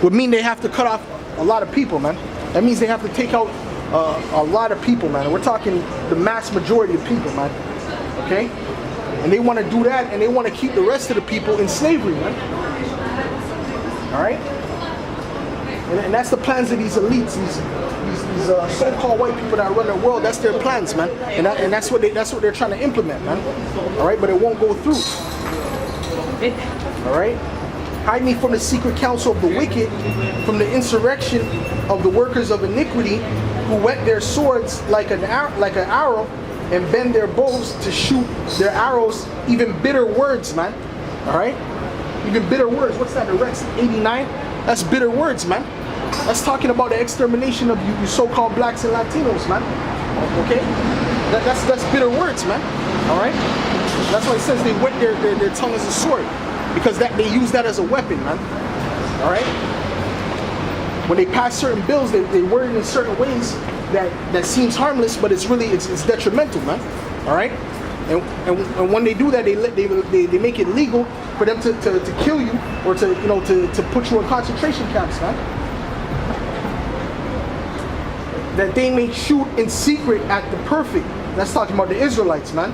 would mean they have to cut off a lot of people, man. That means they have to take out a lot of people, man. And we're talking the mass majority of people, man. Okay? And they want to do that, and they want to keep the rest of the people in slavery, man. All right? And that's the plans of these elites, these so-called white people that run the world. That's their plans, man. And that's what they're trying to implement, man. All right? But it won't go through. All right? Hide me from the secret counsel of the wicked, from the insurrection of the workers of iniquity, who whet their swords like an arrow, and bend their bows to shoot their arrows. Even bitter words, man. All right? Even bitter words. What's that? The Rex 89? That's bitter words, man. That's talking about the extermination of you so-called blacks and Latinos, man. Okay? That's bitter words, man. All right? That's why it says they whet their tongue as a sword. Because they use that as a weapon, man. All right? When they pass certain bills, they word it in certain ways that seems harmless, but it's really it's detrimental, man. All right? And when they do that, they make it legal for them to kill you or to put you in concentration camps, man. That they may shoot in secret at the perfect. That's talking about the Israelites, man.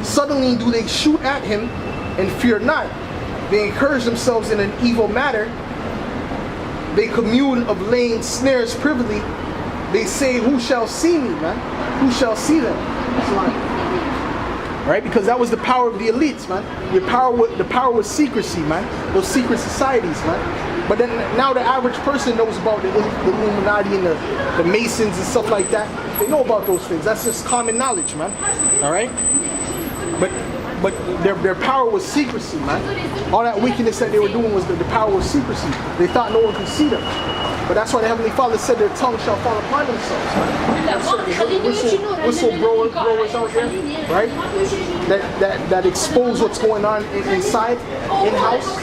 Suddenly do they shoot at him and fear not. They encourage themselves in an evil matter. They commune of laying snares privily. They say, who shall see me, man? Who shall see them? Right? Because that was the power of the elites, man. The power was secrecy, man. Those secret societies, man. But then now the average person knows about the Illuminati and the Masons and stuff like that. They know about those things. That's just common knowledge, man. All right? But their power was secrecy, man. All that wickedness that they were doing was the power was secrecy. They thought no one could see them. But that's why the Heavenly Father said their tongue shall fall upon themselves, man. Whistleblowers out there, right? That expose what's going on inside, in-house.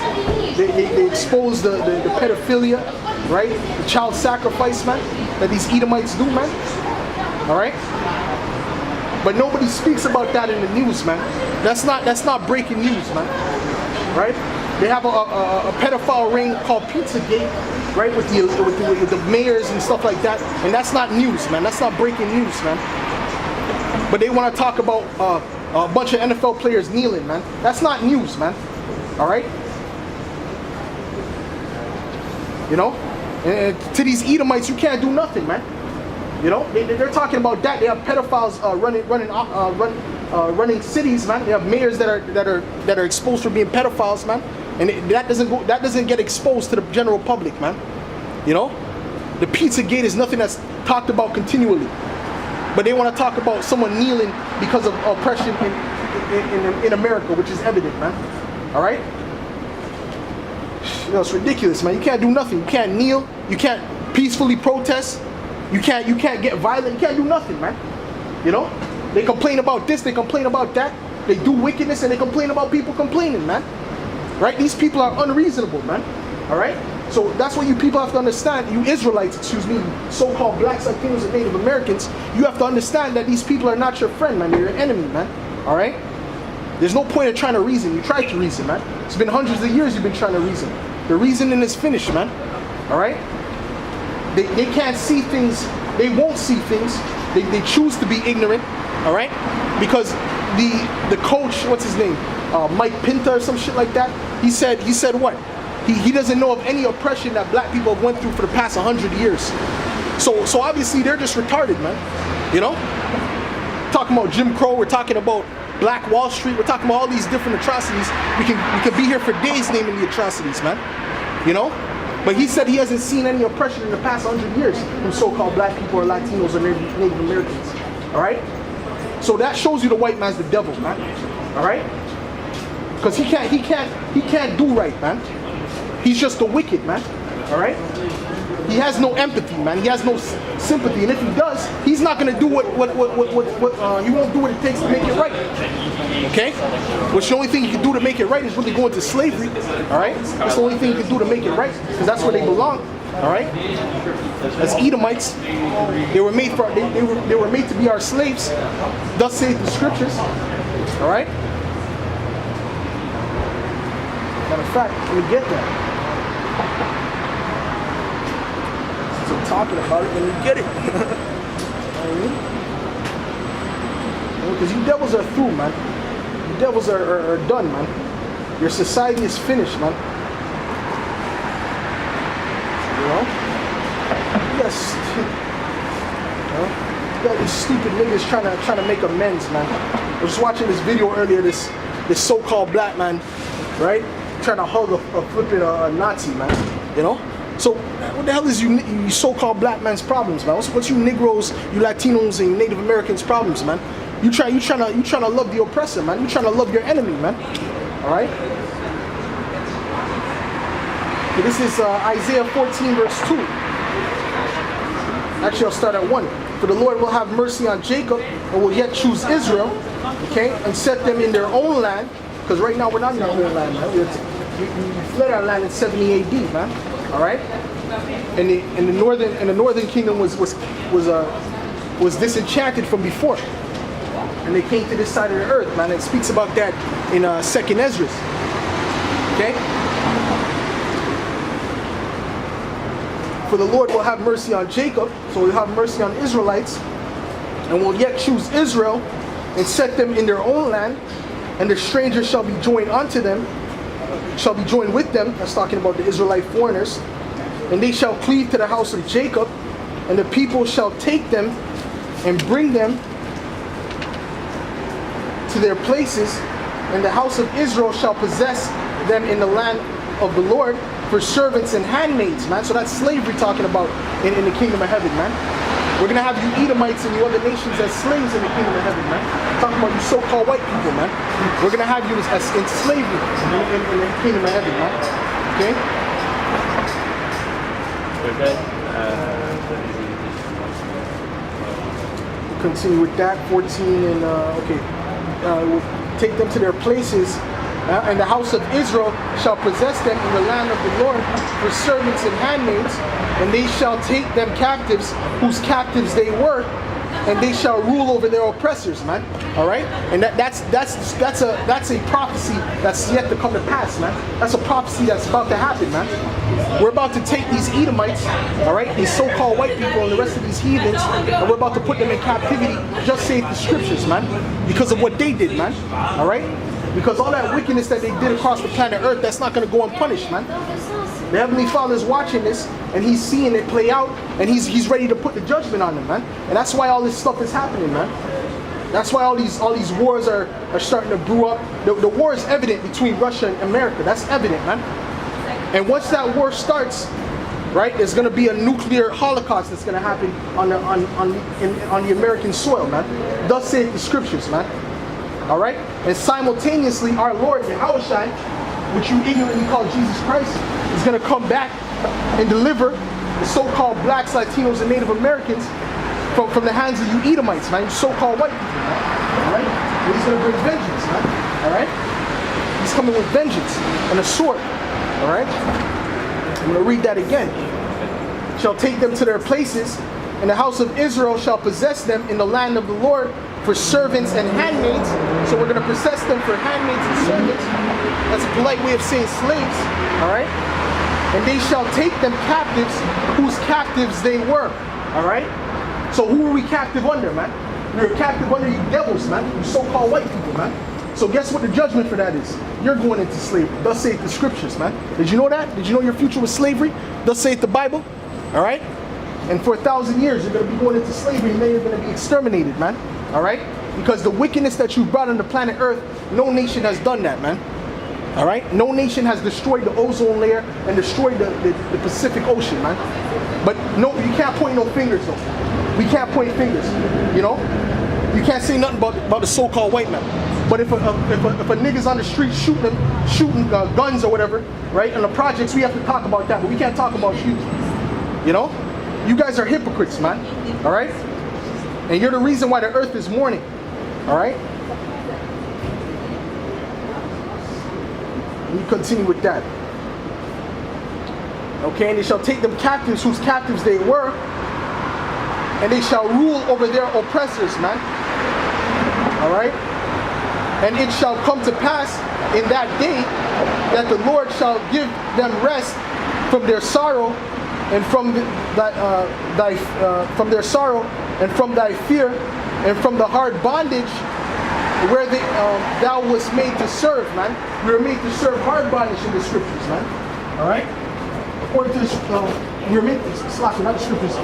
They expose the pedophilia, right? The child sacrifice, man, that these Edomites do, man. All right? But nobody speaks about that in the news, man. That's not breaking news, man. Right? They have a pedophile ring called Pizzagate, right? With the mayors and stuff like that, and that's not news, man. That's not breaking news, man. But they want to talk about a bunch of NFL players kneeling, man. That's not news, man. All right? You know? And to these Edomites, you can't do nothing, man. You know, they're talking about that. They have pedophiles running cities, man. They have mayors that are exposed for being pedophiles, man. And that doesn't get exposed to the general public, man. You know, the Pizzagate is nothing that's talked about continually. But they want to talk about someone kneeling because of oppression in America, which is evident, man. All right. You know, it's ridiculous, man. You can't do nothing. You can't kneel. You can't peacefully protest. You can't get violent. You can't do nothing, man. You know? They complain about this, they complain about that. They do wickedness and they complain about people complaining, man. Right? These people are unreasonable, man. Alright? So that's what you people have to understand. You Israelites, excuse me, so-called blacks, Latinos, and Native Americans, you have to understand that these people are not your friend, man. They're your enemy, man. Alright? There's no point in trying to reason. You tried to reason, man. It's been hundreds of years you've been trying to reason. The reasoning is finished, man. Alright? They can't see things, they won't see things, they choose to be ignorant, all right? Because the coach, what's his name, Mike Pinta or some shit like that, he said what? He doesn't know of any oppression that black people have went through for the past 100 years. So obviously they're just retarded, man, you know? Talking about Jim Crow, we're talking about Black Wall Street, we're talking about all these different atrocities. We can be here for days naming the atrocities, man, you know? But he said he hasn't seen any oppression in the past 100 years from so-called black people or Latinos or Native Americans. All right? So that shows you the white man's the devil, man. All right? Because he can't do right, man. He's just the wicked, man. All right? He has no empathy, man. He has no sympathy, and if he does, he's not gonna do what he won't do what it takes to make it right. Okay? Which the only thing he can do to make it right is really go into slavery. All right? That's the only thing he can do to make it right, because that's where they belong. All right? As Edomites, they were made for they were made to be our slaves. Thus saith the scriptures. All right? Matter of fact, let me get that. talking about it, then you get it. Because you devils are through, man. You devils are done, man. Your society is finished, man. You know? Yes. You got these stupid niggas trying to make amends, man. I was just watching this video earlier, this so-called black man, right? Trying to hug a flipping Nazi, man. You know? So what the hell is you so-called black man's problems, man? What's you Negroes, you Latinos, and Native Americans' problems, man? You trying to love the oppressor, man. You trying to love your enemy, man. All right. So this is Isaiah 14 verse 2. Actually, I'll start at 1. For the Lord will have mercy on Jacob and will yet choose Israel, okay, and set them in their own land. Because right now we're not in our own land, man. We fled our land in 70 AD, man. All right. And the northern kingdom was disenchanted from before. And they came to this side of the earth, man. It speaks about that in 2nd Esdras. Okay? For the Lord will have mercy on Jacob, so he'll have mercy on Israelites, and will yet choose Israel, and set them in their own land, and the stranger shall be joined unto them, shall be joined with them. That's talking about the Israelite foreigners. And they shall cleave to the house of Jacob, and the people shall take them and bring them to their places, and the house of Israel shall possess them in the land of the Lord for servants and handmaids, man. So that's slavery talking about in the kingdom of heaven, man. We're going to have you Edomites and you other nations as slaves in the kingdom of heaven, man. Talking about you so-called white people, man. We're going to have you as in slavery in the kingdom of heaven, man. Okay? Continue with that. 14 and, okay. Will take them to their places, and the house of Israel shall possess them in the land of the Lord for servants and handmaids, and they shall take them captives whose captives they were, and they shall rule over their oppressors, man. All right, and that's a prophecy that's yet to come to pass, man. That's a prophecy that's about to happen, man. We're about to take these Edomites, all right, these so-called white people and the rest of these heathens, and we're about to put them in captivity, just say the scriptures, man, because of what they did, man. All right, because all that wickedness that they did across the planet Earth, that's not going to go unpunished, man. The Heavenly Father is watching this, and He's seeing it play out, and He's ready to put the judgment on them, man. And that's why all this stuff is happening, man. That's why all these wars are starting to brew up. The war is evident between Russia and America. That's evident, man. And once that war starts, right, there's going to be a nuclear holocaust that's going to happen on the American soil, man. Thus saith the scriptures, man. All right, and simultaneously, our Lord Yahushua, which you ignorantly call Jesus Christ, is going to come back and deliver the so-called blacks, Latinos, and Native Americans from the hands of you Edomites, man, you so-called white people, man. All right, and He's going to bring vengeance, man. All right, He's coming with vengeance and a sword. All right, I'm going to read that again. Shall take them to their places, and the house of Israel shall possess them in the land of the Lord for servants and handmaids. So we're going to possess them for handmaids and servants. That's a polite way of saying slaves. All right, and they shall take them captives whose captives they were. All right, so who are we captive under, man? We're captive under you devils, man. You so-called white people, man. So guess what the judgment for that is? You're going into slavery. Thus saith the scriptures, man. Did you know that? Did you know your future was slavery? Thus saith the Bible. All right? And for 1,000 years, you're going to be going into slavery, and then you're going to be exterminated, man. All right? Because the wickedness that you brought on the planet Earth, no nation has done that, man. All right? No nation has destroyed the ozone layer and destroyed the Pacific Ocean, man. But no, you can't point no fingers, though. We can't point fingers, you know? You can't say nothing about the so-called white man. But if a nigga's on the street shooting guns or whatever, right, in the projects, we have to talk about that. But we can't talk about you. You know? You guys are hypocrites, man. All right? And you're the reason why the earth is mourning. All right? Let me continue with that. Okay, and they shall take them captives whose captives they were, and they shall rule over their oppressors, man. All right? And it shall come to pass in that day that the Lord shall give them rest from their sorrow, and from from their sorrow, and from thy fear, and from the hard bondage where thou was made to serve, man. We were made to serve hard bondage in the scriptures, man. All right. According to we were made to not the scriptures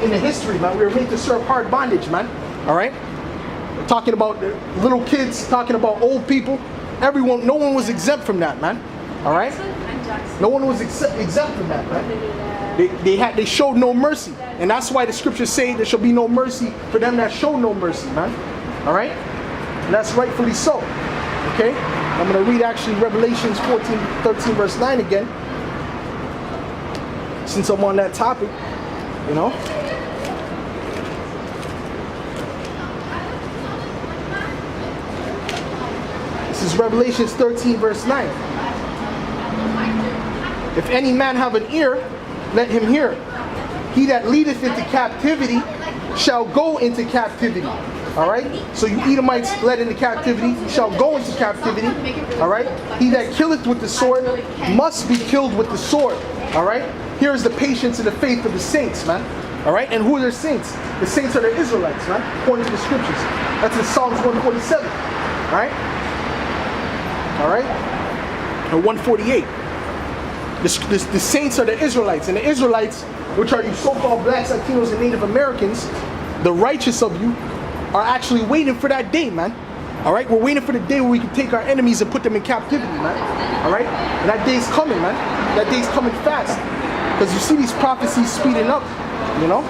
in the history, man. We were made to serve hard bondage, man. All right. We're talking about little kids, talking about old people. Everyone, no one was exempt from that, man. All right. No one was exempt from that, man. They showed no mercy, and that's why the scriptures say there shall be no mercy for them that show no mercy, man. All right, and that's rightfully so. Okay, I'm going to read actually Revelations 13 verse 9 again, since I'm on that topic, you know. This is Revelations 13 verse 9. If any man have an ear, let him hear. He that leadeth into captivity shall go into captivity. All right? So you Edomites led into captivity shall go into captivity. All right? He that killeth with the sword must be killed with the sword. All right? Here is the patience and the faith of the saints, man. All right? And who are the saints? The saints are the Israelites, man, according to the scriptures. That's in Psalms 147. All right? All right? Or 148. The saints are the Israelites, and the Israelites, which are you so-called blacks, Latinos, and Native Americans, the righteous of you, are actually waiting for that day, man. All right, we're waiting for the day where we can take our enemies and put them in captivity, man. All right, and that day's coming, man. That day's coming fast, because you see these prophecies speeding up, you know.